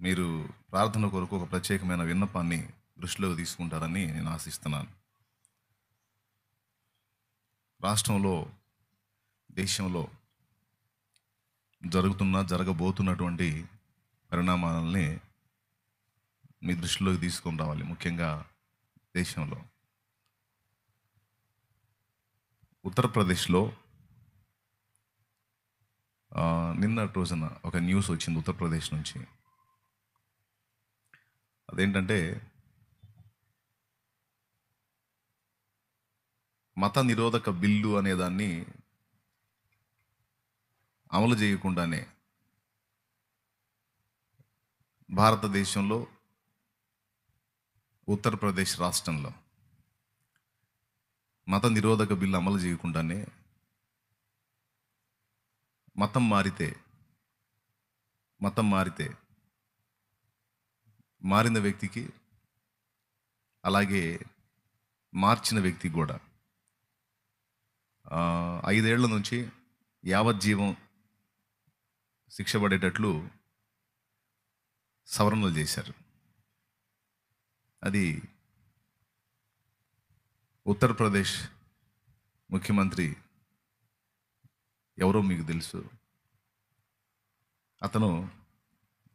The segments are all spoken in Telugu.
మీరు ప్రార్థన కొరకు ఒక ప్రత్యేకమైన విన్నపాన్ని దృష్టిలోకి తీసుకుంటారని నేను ఆశిస్తున్నాను. రాష్ట్రంలో, దేశంలో జరగబోతున్నటువంటి పరిణామాలని మీ దృష్టిలోకి తీసుకొని రావాలి. ముఖ్యంగా దేశంలో ఉత్తరప్రదేశ్లో నిన్నటి రోజున ఒక న్యూస్ వచ్చింది ఉత్తరప్రదేశ్ నుంచి. అదేంటంటే మత నిరోధక బిల్లు అనేదాన్ని అమలు చేయకుండానే భారతదేశంలో ఉత్తరప్రదేశ్ రాష్ట్రంలో మత నిరోధక బిల్లు అమలు చేయకుండానే మతం మారితే మారిన వ్యక్తికి, అలాగే మార్చిన వ్యక్తికి కూడా 5 ఏళ్ల నుంచి యావజ్జీవం శిక్ష పడేటట్లు సవరణలు చేశారు. అది ఉత్తరప్రదేశ్ ముఖ్యమంత్రి ఎవరో మీకు తెలుసు. అతను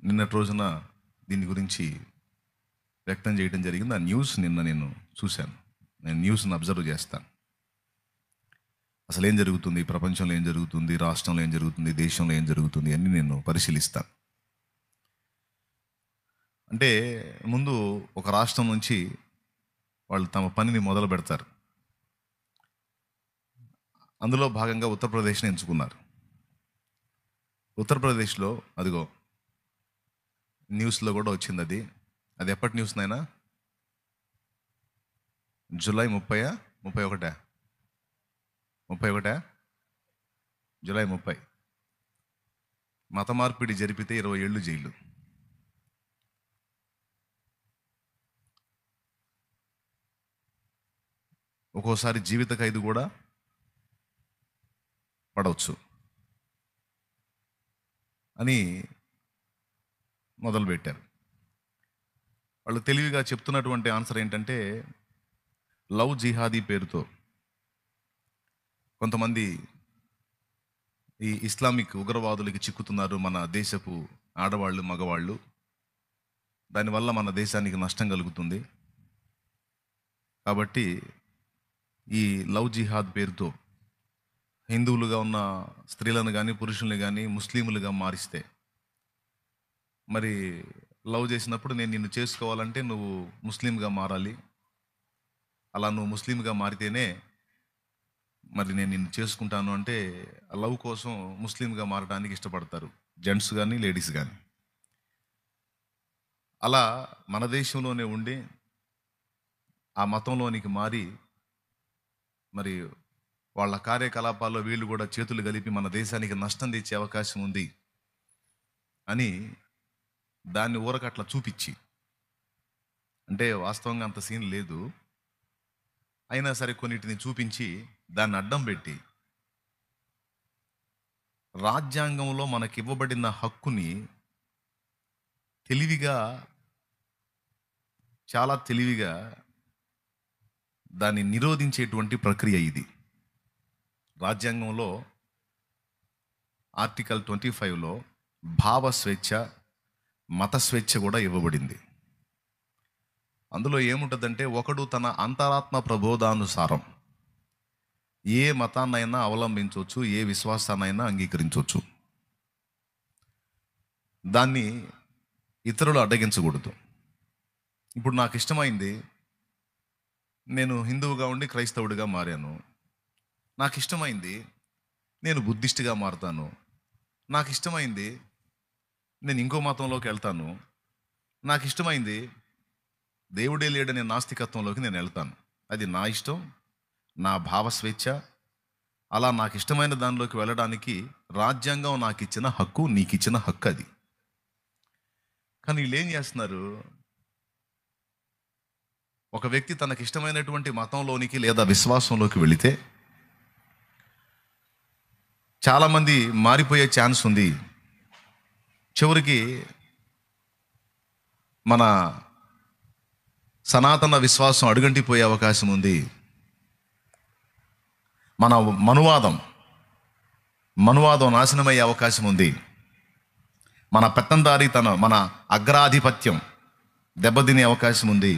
నిన్నటి రోజున దీని గురించి వ్యక్తం చేయడం జరిగింది. ఆ న్యూస్ నిన్న నేను చూశాను. నేను న్యూస్ని అబ్జర్వ్ చేస్తాను. అసలు ఏం జరుగుతుంది, ప్రపంచంలో ఏం జరుగుతుంది, రాష్ట్రంలో ఏం జరుగుతుంది, దేశంలో ఏం జరుగుతుంది అని నేను పరిశీలిస్తాను. అంటే ముందు ఒక రాష్ట్రం నుంచి వాళ్ళు తమ పనిని మొదలు పెడతారు. అందులో భాగంగా ఉత్తరప్రదేశ్ని ఎంచుకున్నారు. ఉత్తరప్రదేశ్లో అదిగో న్యూస్లో కూడా వచ్చింది. అది ఎప్పటి న్యూస్నైనా జూలై 31 జూలై 30 మత మార్పిడి జరిపితే 20 ఏళ్ళు జైలు. ఒక్కోసారి జీవిత ఖైదు కూడా పడవచ్చు అని మొదలుపెట్టారు. వాళ్ళు తెలివిగా చెప్తున్నటువంటి ఆన్సర్ ఏంటంటే, లవ్ జిహాదీ పేరుతో కొంతమంది ఈ ఇస్లామిక్ ఉగ్రవాదులకి చిక్కుతున్నారు మన దేశపు ఆడవాళ్ళు, మగవాళ్ళు. దానివల్ల మన దేశానికి నష్టం కలుగుతుంది. కాబట్టి ఈ లవ్ జిహాద్ పేరుతో హిందువులుగా ఉన్న స్త్రీలను కానీ పురుషుల్ని కానీ ముస్లింలుగా మారిస్తే, మరి లవ్ చేసినప్పుడు నేను నిన్ను చేసుకోవాలంటే నువ్వు ముస్లింగా మారాలి, అలా నువ్వు ముస్లింగా మారితేనే మరి నేను నిన్ను చేసుకుంటాను అంటే లవ్ కోసం ముస్లింగా మారడానికి ఇష్టపడతారు, జెంట్స్ కానీ లేడీస్ కానీ. అలా మన దేశంలోనే ఉండి ఆ మతంలోనికి మారి మరి వాళ్ళ కార్యకలాపాల్లో వీళ్ళు కూడా చేతులు కలిపి మన దేశానికి నష్టం తెచ్చే అవకాశం ఉంది అని దాన్ని ఊరకట్లా చూపించి, అంటే వాస్తవంగా అంత సీన్ లేదు, అయినా సరే కొన్నిటిని చూపించి దాన్ని అడ్డం పెట్టి రాజ్యాంగంలో మనకి ఇవ్వబడిన హక్కుని చాలా తెలివిగా దాన్ని నిరోధించేటువంటి ప్రక్రియ ఇది. రాజ్యాంగంలో ఆర్టికల్ 25లో భావ స్వేచ్ఛ, మత స్వేచ్ఛ కూడా ఇవ్వబడింది. అందులో ఏముంటుందంటే, ఒకడు తన అంతరాత్మ ప్రబోధానుసారం ఏ మతాన్నైనా అవలంబించవచ్చు, ఏ విశ్వాసాన్నైనా అంగీకరించవచ్చు. దాన్ని ఇతరులు అడ్డగించకూడదు. ఇప్పుడు నాకు ఇష్టమైంది, నేను హిందువుగా ఉండి క్రైస్తవుడిగా మారాను. నాకు ఇష్టమైంది నేను బుద్ధిస్ట్గా మారుతాను. నాకు ఇష్టమైంది నేను ఇంకో మతంలోకి వెళ్తాను. నాకు ఇష్టమైంది దేవుడే లేడనే నాస్తికత్వంలోకి నేను వెళ్తాను. అది నా ఇష్టం, నా భావ స్వేచ్ఛ. అలా నాకు ఇష్టమైన దానిలోకి వెళ్ళడానికి రాజ్యాంగం నాకు ఇచ్చిన హక్కు, నీకు ఇచ్చిన హక్కు అది. కానీ వీళ్ళు ఏం చేస్తున్నారు, ఒక వ్యక్తి తనకి ఇష్టమైనటువంటి మతంలోనికి లేదా విశ్వాసంలోకి వెళితే చాలామంది మారిపోయే ఛాన్స్ ఉంది. చివరికి మన సనాతన విశ్వాసం అడుగంటిపోయే అవకాశం ఉంది. మన మనువాదం నాశనమయ్యే అవకాశం ఉంది. మన పెత్తందారీతనం, మన అగ్రాధిపత్యం దెబ్బతినే అవకాశం ఉంది.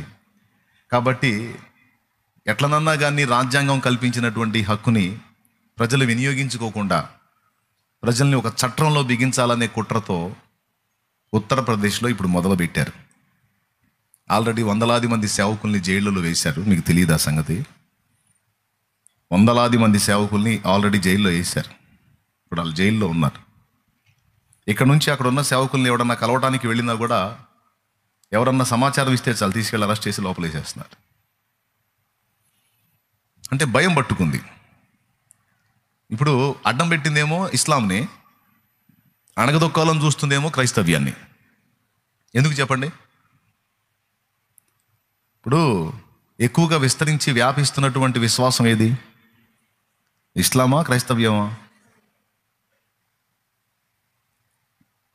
కాబట్టి ఎట్లనన్నా కానీ రాజ్యాంగం కల్పించినటువంటి హక్కుని ప్రజలు వినియోగించుకోకుండా ప్రజల్ని ఒక చట్రంలో బిగించాలనే కుట్రతో ఉత్తరప్రదేశ్లో ఇప్పుడు మొదలుపెట్టారు. ఆల్రెడీ వందలాది మంది సేవకుల్ని జైళ్ళలో వేశారు. మీకు తెలియదు ఆ సంగతి? వందలాది మంది సేవకుల్ని ఆల్రెడీ జైల్లో వేశారు. ఇప్పుడు వాళ్ళు జైల్లో ఉన్నారు. ఇక్కడ నుంచి అక్కడ ఉన్న సేవకుల్ని ఎవడన్నా కలవడానికి వెళ్ళినా కూడా ఎవరన్నా సమాచారం ఇస్తే చాలు తీసుకెళ్ళి అరెస్ట్ చేసి లోపలేసేస్తున్నారు. అంటే భయం పట్టుకుంది. ఇప్పుడు అడ్డం పెట్టిందేమో ఇస్లాంని, అణగదొక్కాలని చూస్తుందేమో క్రైస్తవ్యాన్ని. ఎందుకు చెప్పండి? ఇప్పుడు ఎక్కువగా విస్తరించి వ్యాపిస్తున్నటువంటి విశ్వాసం ఏది? ఇస్లామా, క్రైస్తవ్యమా?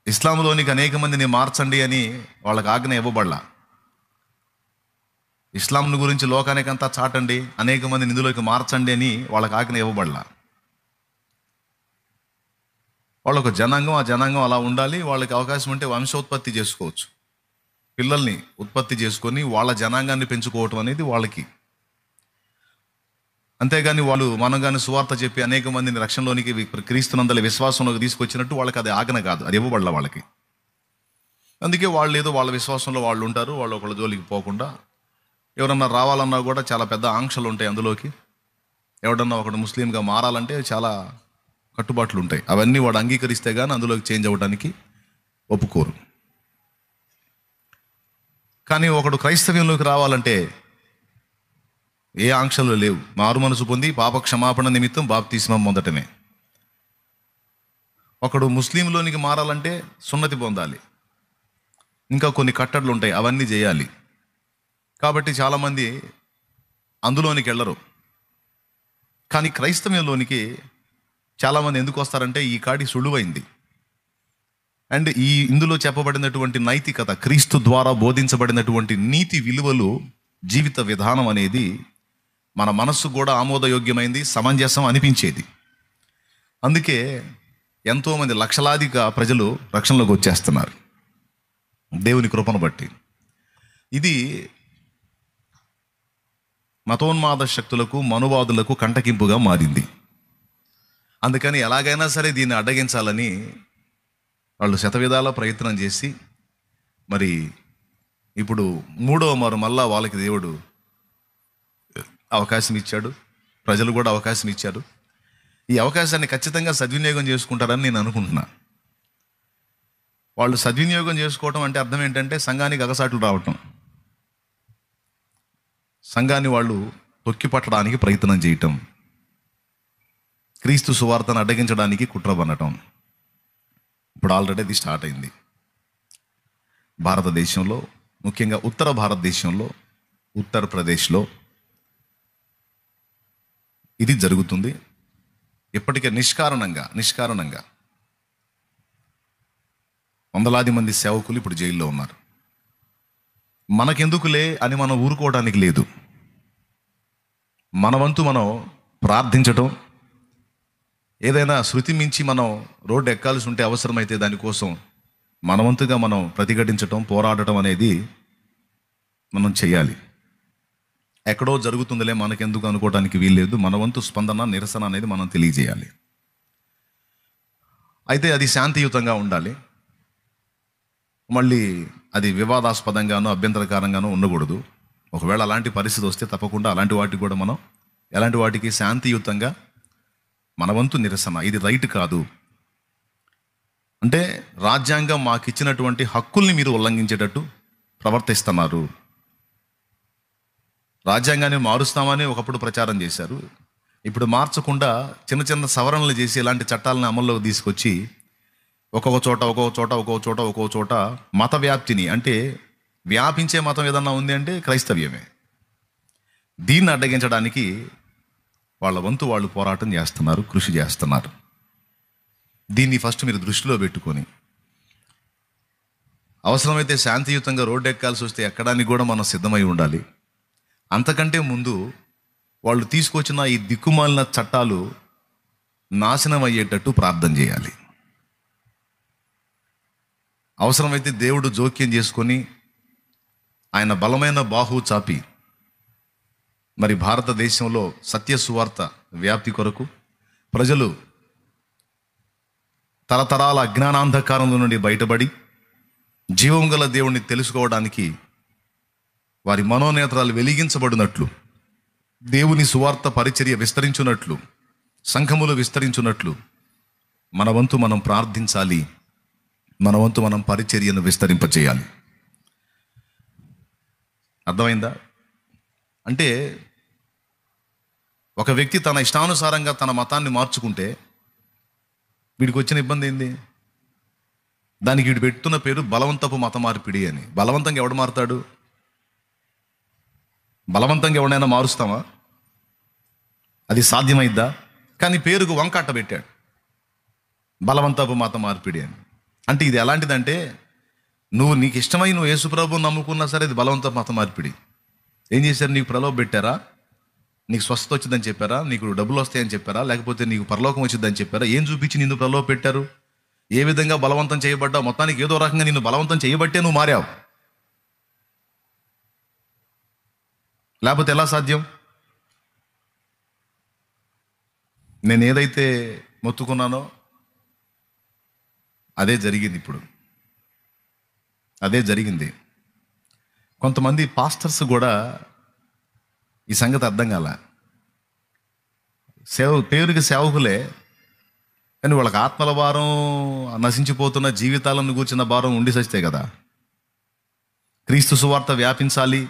ఇస్లాంలోనికి అనేక మందిని మార్చండి అని వాళ్ళకి ఆజ్ఞ ఇవ్వబడలా. ఇస్లాంను గురించి లోకానికంతా చాటండి, అనేక మందిని ఇందులోకి మార్చండి అని వాళ్ళకి ఆజ్ఞ ఇవ్వబడలా. వాళ్ళొక జనాంగం, ఆ జనాంగం అలా ఉండాలి. వాళ్ళకి అవకాశం ఉంటే వంశోత్పత్తి చేసుకోవచ్చు, పిల్లల్ని ఉత్పత్తి చేసుకొని వాళ్ళ జనాంగాన్ని పెంచుకోవటం అనేది వాళ్ళకి. అంతేగాని వాళ్ళు మనం కానీ సువార్త చెప్పి అనేక మందిని రక్షణలోనికి క్రీస్తునందలి విశ్వాసంలోకి తీసుకొచ్చినట్టు వాళ్ళకి అది ఆజ్ఞ కాదు, అది ఇవ్వబడలా వాళ్ళకి. అందుకే వాళ్ళు ఏదో వాళ్ళ విశ్వాసంలో వాళ్ళు ఉంటారు. వాళ్ళు ఒకళ్ళ జోలికి పోకుండా ఎవరన్నా రావాలన్నా కూడా చాలా పెద్ద ఆంక్షలు ఉంటాయి అందులోకి. ఎవడన్నా ఒకడు ముస్లింగా మారాలంటే చాలా కట్టుబాట్లు ఉంటాయి. అవన్నీ వాడు అంగీకరిస్తే కానీ అందులోకి చేంజ్ అవ్వడానికి ఒప్పుకోరు. కానీ ఒకడు క్రైస్తవ్యంలోకి రావాలంటే ఏ ఆంక్షలు లేవు. మారు మనసు పొంది పాప క్షమాపణ నిమిత్తం బాప్తిస్మం పొందటమే. ఒకడు ముస్లింలోనికి మారాలంటే సున్నతి పొందాలి, ఇంకా కొన్ని కట్టడలు ఉంటాయి, అవన్నీ చేయాలి. కాబట్టి చాలామంది అందులోనికి వెళ్ళరు. కానీ క్రైస్తవ్యంలోనికి చాలామంది ఎందుకు వస్తారంటే ఈ కాడి సులువైంది. అండ్ ఇందులో చెప్పబడినటువంటి నైతికత, క్రీస్తు ద్వారా బోధించబడినటువంటి నీతి విలువలు, జీవిత విధానం అనేది మన మనస్సు కూడా ఆమోదయోగ్యమైంది, సమంజసం అనిపించేది. అందుకే ఎంతోమంది లక్షలాదిగా ప్రజలు రక్షణలోకి వచ్చేస్తున్నారు దేవుని కృపను బట్టి. ఇది మతోన్మాద శక్తులకు, మనువాదులకు కంటకింపుగా మారింది. అందుకని ఎలాగైనా సరే దీన్ని అడ్డగించాలని వాళ్ళు శతవిధాల ప్రయత్నం చేసి మరి ఇప్పుడు మూడవ మారు మళ్ళా వాళ్ళకి దేవుడు అవకాశం ఇచ్చాడు, ప్రజలు కూడా అవకాశం ఇచ్చారు. ఈ అవకాశాన్ని ఖచ్చితంగా సద్వినియోగం చేసుకుంటారని నేను అనుకుంటున్నా. వాళ్ళు సద్వినియోగం చేసుకోవటం అంటే అర్థం ఏంటంటే సంఘానికి అగసాట్లు రావటం, సంఘాన్ని వాళ్ళు తొక్కి పట్టడానికి ప్రయత్నం చేయటం, క్రీస్తు సువార్తను అడ్డగించడానికి కుట్ర పన్నటం. ఇప్పుడు ఆల్రెడీ అది స్టార్ట్ అయింది భారతదేశంలో, ముఖ్యంగా ఉత్తర భారతదేశంలో, ఉత్తరప్రదేశ్లో ఇది జరుగుతుంది. ఇప్పటికే నిష్కారణంగా వందలాది మంది సేవకులు ఇప్పుడు జైల్లో ఉన్నారు. మనకెందుకులే అని మనం ఊరుకోవడానికి లేదు. మన వంతు మనం ప్రార్థించటం, ఏదైనా శృతి మించి మనం రోడ్డు ఎక్కాల్సి ఉంటే అవసరమైతే దానికోసం మన వంతుగా మనం ప్రతిఘటించటం, పోరాడటం అనేది మనం చేయాలి. ఎక్కడో జరుగుతుందిలే మనకెందుకు అనుకోవడానికి వీల్లేదు. మన వంతు స్పందన, నిరసన అనేది మనం తెలియజేయాలి. అయితే అది శాంతియుతంగా ఉండాలి. మళ్ళీ అది వివాదాస్పదంగానో అభ్యంతరకరంగానో ఉండకూడదు. ఒకవేళ అలాంటి పరిస్థితి వస్తే తప్పకుండా ఎలాంటి వాటికి శాంతియుతంగా మన వంతు నిరసన, ఇది రైట్ కాదు అంటే రాజ్యాంగం మాకు ఇచ్చినటువంటి హక్కుల్ని మీరు ఉల్లంఘించేటట్టు ప్రవర్తిస్తున్నారు. రాజ్యాంగాన్ని మారుస్తామని ఒకప్పుడు ప్రచారం చేశారు. ఇప్పుడు మార్చకుండా చిన్న చిన్న సవరణలు చేసి ఇలాంటి చట్టాలను అమల్లోకి తీసుకొచ్చి ఒక్కొక్క చోట మత వ్యాప్తిని, అంటే వ్యాపించే మతం ఏదన్నా ఉంది అంటే క్రైస్తవ్యమే. దీన్ని అడ్డగించడానికి వాళ్ళ వంతు వాళ్ళు పోరాటం చేస్తున్నారు, కృషి చేస్తున్నారు. దీన్ని ఫస్ట్ మీరు దృష్టిలో పెట్టుకొని అవసరమైతే శాంతియుతంగా రోడ్డు ఎక్కాల్సి వస్తే ఎక్కడానికి కూడా మనం సిద్ధమై ఉండాలి. అంతకంటే ముందు వాళ్ళు తీసుకొచ్చిన ఈ దిక్కుమాలిన చట్టాలు నాశనం అయ్యేటట్టు ప్రార్థన చేయాలి. అవసరమైతే దేవుడు జోక్యం చేసుకొని ఆయన బలమైన బాహువు చాపి మరి భారతదేశంలో సత్య సువార్త వ్యాప్తి కొరకు ప్రజలు తరతరాల అజ్ఞానాంధకారంలో నుండి బయటపడి జీవం గల దేవుణ్ణి తెలుసుకోవడానికి వారి మనోనేత్రాలు వెలిగించబడినట్లు, దేవుని సువార్త పరిచర్య విస్తరించున్నట్లు, సంఘములు విస్తరించున్నట్లు మన వంతు మనం ప్రార్థించాలి. మన వంతు మనం పరిచర్యను విస్తరింపచేయాలి. అర్థమైందా? అంటే ఒక వ్యక్తి తన ఇష్టానుసారంగా తన మతాన్ని మార్చుకుంటే వీడికి వచ్చిన ఇబ్బంది ఏంది? దానికి వీడు పెట్టున్న పేరు బలవంతపు మత మార్పిడి అని. బలవంతంగా ఎవడు మారుతాడు? బలవంతంగా ఎవడైనా మారుస్తామా? అది సాధ్యమైద్దా? కానీ పేరుకు వంకట్ట పెట్టాడు, బలవంతపు మత మార్పిడి అని. అంటే ఇది ఎలాంటిదంటే, నీకు ఇష్టమై నువ్వు యేసుప్రభువుని నమ్ముకున్నా సరే ఇది బలవంతపు మత మార్పిడి. ఏం చేశారు? నీకు ప్రలోభ పెట్టారా? నీకు స్వస్థత వచ్చిందని చెప్పారా? నీకు డబ్బులు వస్తాయని చెప్పారా? లేకపోతే నీకు పరలోకం వచ్చిందని చెప్పారా? ఏం చూపించి నిన్ను ప్రలోభ పెట్టారు? ఏ విధంగా బలవంతం చేయబడ్డావు? మొత్తానికి ఏదో రకంగా నిన్ను బలవంతం చేయబట్టే నువ్వు మారావు. లేకపోతే ఎలా సాధ్యం? నేను ఏదైతే మొత్తుకున్నానో అదే జరిగింది. ఇప్పుడు అదే జరిగింది. కొంతమంది పాస్టర్స్ కూడా ఈ సంగతి అర్థం కాల. పేరుకి సేవకులే, కానీ వాళ్ళకి ఆత్మల భారం, నశించిపోతున్న జీవితాలను కూర్చున్న భారం ఉండి సస్తే కదా. క్రీస్తు సువార్త వ్యాపించాలి,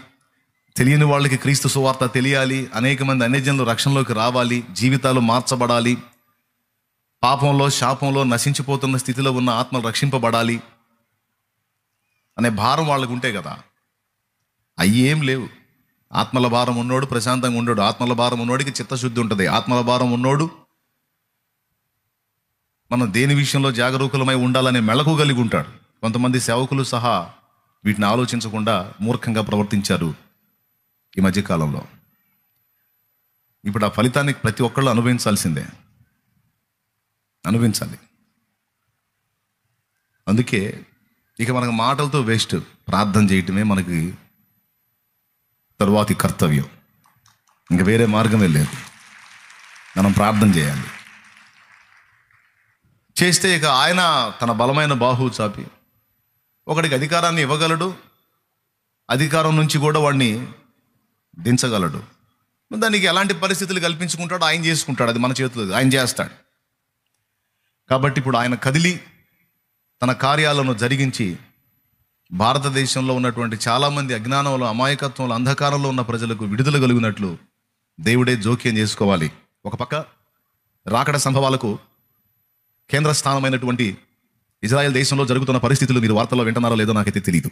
తెలియని వాళ్ళకి క్రీస్తు సువార్త తెలియాలి, అనేక మంది అన్యజనులు రక్షణలోకి రావాలి, జీవితాలు మార్చబడాలి, పాపంలో శాపంలో నశించిపోతున్న స్థితిలో ఉన్న ఆత్మలు రక్షింపబడాలి అనే భారం వాళ్ళకు ఉంటే కదా. అవి ఏం లేవు. ఆత్మల భారం ఉన్నోడు ప్రశాంతంగా ఉండడు. ఆత్మల భారం ఉన్నోడికి చిత్తశుద్ధి ఉంటుంది. ఆత్మల భారం ఉన్నోడు మనం దేని విషయంలో జాగరూకులమై ఉండాలనే మెళకు కలిగి ఉంటాడు. కొంతమంది సేవకులు సహా వీటిని ఆలోచించకుండా మూర్ఖంగా ప్రవర్తించారు ఈ మధ్యకాలంలో. ఇప్పుడు ఆ ఫలితాన్ని ప్రతి ఒక్కళ్ళు అనుభవించాల్సిందే, అనుభవించాలి. అందుకే ఇక మనకు మాటలతో వేస్ట్. ప్రార్థన చేయటమే మనకి తరువాతి కర్తవ్యం. ఇంక వేరే మార్గమే లేదు. మనం ప్రార్థన చేయాలి. చేస్తే ఇక ఆయన తన బలమైన బాహువు చాపి ఒకడికి అధికారాన్ని ఇవ్వగలడు, అధికారం నుంచి కూడా వాడిని దించగలడు. దానికి ఎలాంటి పరిస్థితులు కల్పించుకుంటాడో ఆయన చేసుకుంటాడు. అది మన చేతులు, ఆయన చేస్తాడు. కాబట్టి ఇప్పుడు ఆయన కదిలి తన కార్యాలను జరిగించి భారతదేశంలో ఉన్నటువంటి చాలామంది అజ్ఞానంలో, అమాయకత్వంలో, అంధకారంలో ఉన్న ప్రజలకు విడుదల కలిగినట్లు దేవుడే జోక్యం చేసుకోవాలి. ఒక పక్క రాకడ సంభవాలకు కేంద్ర స్థానమైనటువంటి ఇజ్రాయెల్ దేశంలో జరుగుతున్న పరిస్థితులు మీరు వార్తల్లో వింటున్నారో లేదో నాకైతే తెలియదు.